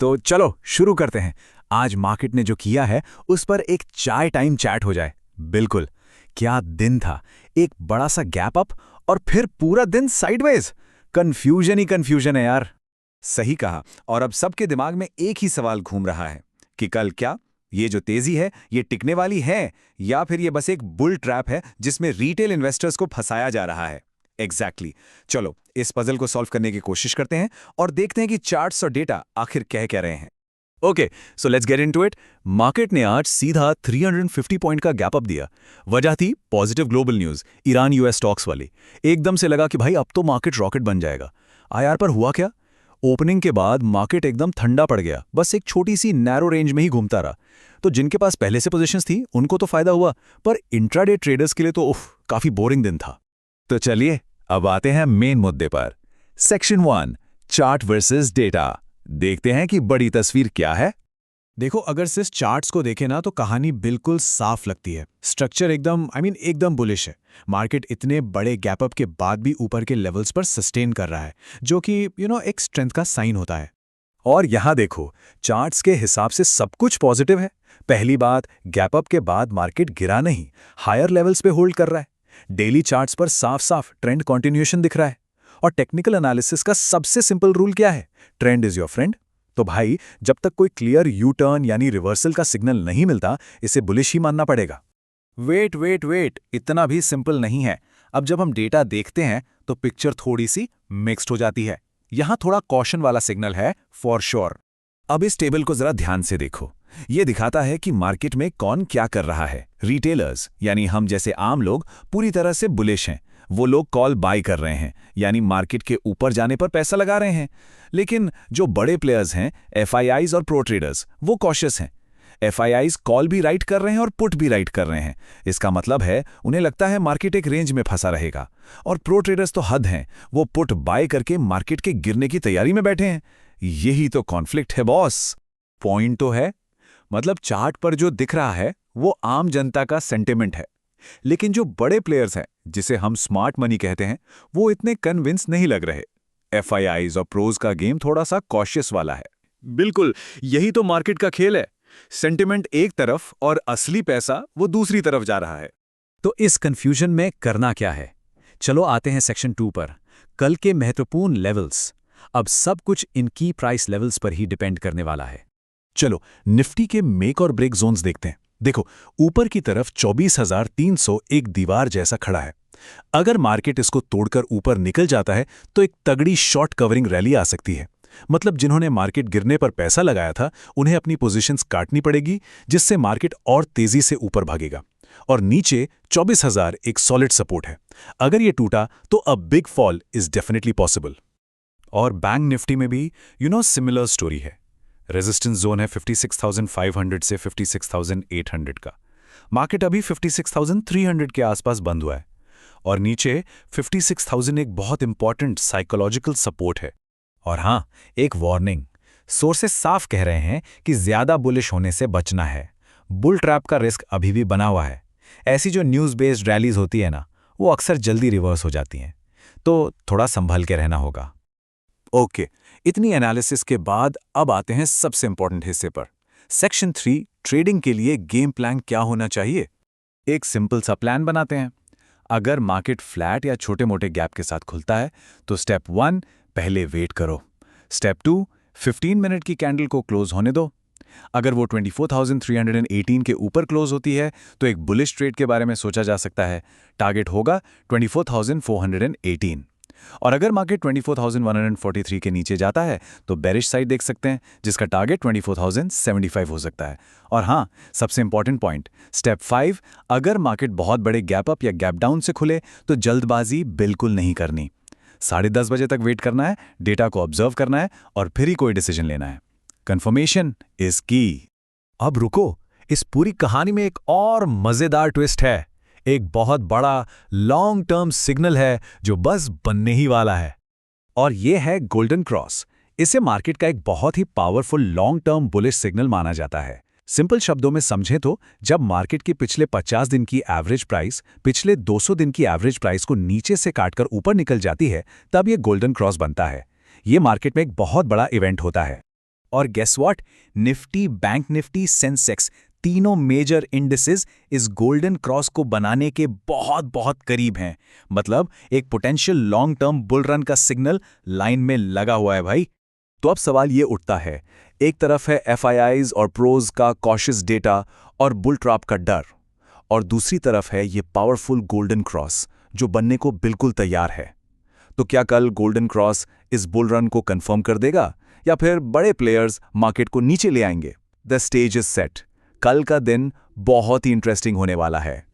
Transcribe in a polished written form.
तो चलो शुरू करते हैं। आज मार्केट ने जो किया है उस पर एक चाय टाइम चैट हो जाए। बिल्कुल। क्या दिन था। एक बड़ा सा गैप अप और फिर पूरा दिन साइडवेज। कंफ्यूजन ही कंफ्यूजन है यार। सही कहा। और अब सबके दिमाग में एक ही सवाल घूम रहा है कि कल क्या ये जो तेजी है ये टिकने वाली है या फिर ये बस एक बुल ट्रैप है जिसमें रिटेल इन्वेस्टर्स को फंसाया जा रहा है। एग्जैक्टली। चलो इस पजल को सॉल्व करने की कोशिश करते हैं और देखते हैं कि चार्ट्स और डेटा आखिर कह रहे हैं। Okay, so let's get into it. Market ने आज सीधा 350 पॉइंट का गैप अप दिया। वजह थी positive global news, Iran US stocks वाली। एकदम से लगा कि भाई अब तो मार्केट रॉकेट बन जाएगा। आईआर पर हुआ क्या? ओपनिंग के बाद मार्केट एकदम ठंडा पड़ गया, बस एक छोटी सी नैरो रेंज में ही घूमता रहा। तो जिनके पास पहले से पोजीशंस थी उनको तो फायदा हुआ, पर इंट्राडे ट्रेडर्स के लिए तो काफी बोरिंग दिन था। तो चलिए अब आते हैं मेन मुद्दे पर। Section 1, chart versus data. देखते हैं कि बड़ी तस्वीर क्या है। देखो, अगर सिर्फ चार्ट्स को देखें ना तो कहानी बिल्कुल साफ लगती है। स्ट्रक्चर एकदम बुलिश है। मार्केट इतने बड़े गैप अप के बाद भी ऊपर के लेवल्स पर सस्टेन कर रहा है, जो कि एक स्ट्रेंथ का साइन होता है। और यहां देखो, चार्ट्स के हिसाब से सब कुछ पॉजिटिव है। पहली बात, गैप अप के बाद मार्केट गिरा नहीं, हायर लेवल्स पे होल्ड कर रहा है। डेली चार्ट्स पर साफ साफ ट्रेंड कंटिन्यूएशन दिख रहा है। और टेक्निकल एनालिसिस का सबसे सिंपल रूल क्या है? Trend is your friend. तो भाई, जब तक कोई क्लियर यू टर्न यानी रिवर्सल का सिग्नल नहीं मिलता, इसे बुलिश ही मानना पड़ेगा। वेट, इतना भी सिंपल नहीं है। अब जब हम डेटा देखते हैं तो पिक्चर थोड़ी सी मिक्स्ड हो जाती है। यहां थोड़ा कॉशन वाला सिग्नल है फॉर श्योर। अब इस टेबल को जरा ध्यान से देखो। ये दिखाता है कि मार्केट में कौन क्या कर रहा है। रिटेलर्स यानी हम जैसे आम लोग पूरी तरह से बुलिश हैं। वो लोग कॉल बाय कर रहे हैं, यानी मार्केट के ऊपर जाने पर पैसा लगा रहे हैं। लेकिन जो बड़े प्लेयर्स हैं, एफआईआईज और प्रो ट्रेडर्स, वो कॉशियस हैं। एफआईआईज कॉल भी राइट कर रहे हैं और पुट भी राइट कर रहे हैं। इसका मतलब है उन्हें लगता है मार्केट एक रेंज में फंसा रहेगा। और प्रो ट्रेडर्स तो हद हैं, वो पुट बाय करके मार्केट के गिरने की तैयारी में बैठे हैं। यही तो कॉन्फ्लिक्ट है बॉस। पॉइंट तो है, मतलब चार्ट पर जो दिख रहा है वो आम जनता का सेंटिमेंट है। लेकिन जो बड़े प्लेयर्स हैं, जिसे हम स्मार्ट मनी कहते हैं, वो इतने कन्विंस नहीं लग रहे। एफआईआईज और प्रोज का गेम थोड़ा सा कॉशियस वाला है। बिल्कुल, यही तो मार्केट का खेल है। सेंटिमेंट एक तरफ और असली पैसा वो दूसरी तरफ जा रहा है। तो इस कंफ्यूजन में करना क्या है? चलो आते हैं सेक्शन 2 पर। कल के महत्वपूर्ण लेवल्स। अब सब कुछ इन की प्राइस लेवल्स पर ही डिपेंड करने वाला है। चलो निफ्टी के मेक और ब्रेक जोन्स देखते हैं। देखो, ऊपर की तरफ 24,300 एक दीवार जैसा खड़ा है। अगर मार्केट इसको तोड़कर ऊपर निकल जाता है तो एक तगड़ी शॉर्ट कवरिंग रैली आ सकती है। मतलब जिन्होंने मार्केट गिरने पर पैसा लगाया था, उन्हें अपनी पोजीशंस काटनी पड़ेगी, जिससे मार्केट और तेजी से ऊपर भागेगा। और नीचे 24,000 एक सॉलिड सपोर्ट है। अगर ये टूटा तो a big fall is definitely possible. और बैंक निफ्टी में भी सिमिलर स्टोरी है। रेजिस्टेंस जोन है 56,500 से 56,800 का। मार्केट अभी 56,300 के आसपास बंद हुआ है। और नीचे 56,000 एक बहुत इंपॉर्टेंट साइकोलॉजिकल सपोर्ट है। और हाँ, एक वार्निंग। सोर्सेस साफ कह रहे हैं कि ज्यादा बुलिश होने से बचना है। बुल ट्रैप का रिस्क अभी भी बना हुआ है। ऐसी जो न्यूज़ बेस्ड रैलीज होती है ना, वो अक्सर जल्दी रिवर्स हो जाती हैं। तो थोड़ा संभल के रहना होगा। ओके, इतनी एनालिसिस के बाद अब आते हैं सबसे इंपॉर्टेंट हिस्से पर। सेक्शन 3, ट्रेडिंग के लिए गेम प्लान क्या होना चाहिए। एक सिंपल सा प्लान बनाते हैं। अगर मार्केट फ्लैट या छोटे मोटे गैप के साथ खुलता है तो स्टेप 1, पहले वेट करो। स्टेप 2, 15 मिनट की कैंडल को क्लोज होने दो। अगर वो 24,318 के ऊपर क्लोज होती है तो एक बुलिश ट्रेड के बारे में सोचा जा सकता है। टारगेट होगा 24,418। और अगर मार्केट 24,143 के नीचे जाता है तो बेरिश साइड देख सकते हैं, जिसका टारगेट 24,075 हो सकता है। और हाँ, सबसे इंपॉर्टेंट पॉइंट, स्टेप 5, अगर मार्केट बहुत बड़े गैप अप या गैप डाउन से खुले तो जल्दबाजी बिल्कुल नहीं करनी। 10:30 बजे तक वेट करना है, डेटा को ऑब्जर्व करना है और फिर ही कोई डिसीजन लेना है। कंफर्मेशन इज की। अब रुको, इस पूरी कहानी में एक और मजेदार ट्विस्ट है। एक बहुत बड़ा लॉन्ग टर्म सिग्नल है जो बस बनने ही वाला है। और यह है गोल्डन क्रॉस। इसे मार्केट का एक बहुत ही powerful long term bullish signal माना जाता है। सिंपल शब्दों में समझें तो जब मार्केट की पिछले 50 दिन की एवरेज प्राइस पिछले 200 दिन की एवरेज प्राइस को नीचे से काटकर ऊपर निकल जाती है, तब यह गोल्डन क्रॉस बनता है। यह मार्केट में एक बहुत बड़ा इवेंट होता है। और guess what, Nifty, bank Nifty, Sensex, तीनों मेजर इंडिसेस इस गोल्डन क्रॉस को बनाने के बहुत बहुत करीब हैं। मतलब एक potential long term bull run का सिग्नल लाइन में लगा हुआ है भाई। तो अब सवाल ये उठता है, एक तरफ है FIIs और प्रोज का कॉशियस डेटा और बुल ट्रैप का डर, और दूसरी तरफ है ये पावरफुल गोल्डन क्रॉस जो बनने को बिल्कुल तैयार है। तो क्या कल गोल्डन क्रॉस इस बुल रन को कंफर्म कर देगा या फिर बड़े प्लेयर्स मार्केट को नीचे ले आएंगे? The stage is set. कल का दिन बहुत ही इंटरेस्टिंग होने वाला है।